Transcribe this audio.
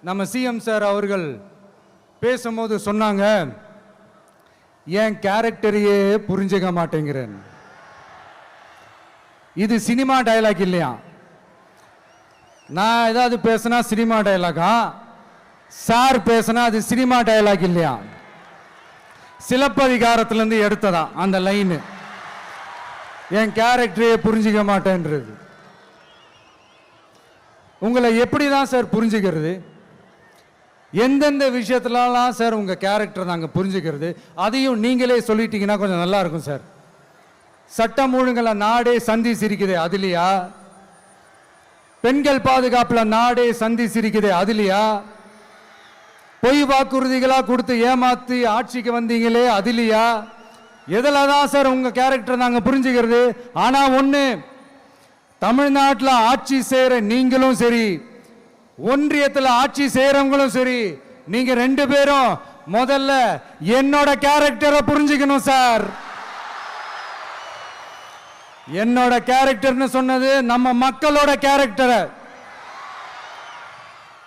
நம்ம CM sir அவர்கள் பேசும்போது சொன்னாங்க, என் கேரக்டரையே புரிஞ்சுக்க மாட்டேங்கிறேன். இது சினிமா டயலாக் இல்லையா? நான் ஏதாவது பேசினா சினிமா டயலாகா? சார் பேசினா அது சினிமா டயலாக் இல்லையா? சிலப்பதிகாரத்திலிருந்து எடுத்ததா அந்த லைன். என் கேரக்டரையே புரிஞ்சிக்க மாட்டேன்றது. உங்களை எப்படி தான் சார் புரிஞ்சுக்கிறது? எந்தெந்த விஷயத்துலலாம் சார் உங்கள் கேரக்டர் நாங்கள் புரிஞ்சுக்கிறது? அதையும் நீங்களே சொல்லிட்டீங்கன்னா கொஞ்சம் நல்லா இருக்கும் சார். சட்டம் ஒழுங்குல நாடே சந்தி சிரிக்குது அதுலையா? பெண்கள் பாதுகாப்புல நாடே சந்தி சிரிக்குது அதுலையா? பொய் வாக்குறுதிகளா கொடுத்து ஏமாத்தி ஆட்சிக்கு வந்தீங்களே அதுலையா? எதில் தான் சார் உங்க கேரக்டர் நாங்கள் புரிஞ்சுக்கிறது? ஆனா ஒன்று, தமிழ்நாட்டில் ஆட்சி செய்கிற நீங்களும் சரி, ஒன்றியத்தில் ஆட்சி செய்கிறவங்களும் சரி, நீங்க ரெண்டு பேரும் முதல்ல என்னோட கேரக்டரை புரிஞ்சுக்கணும் சார். என்னோட கேரக்டர்னு சொன்னது நம்ம மக்களோட கேரக்டரை.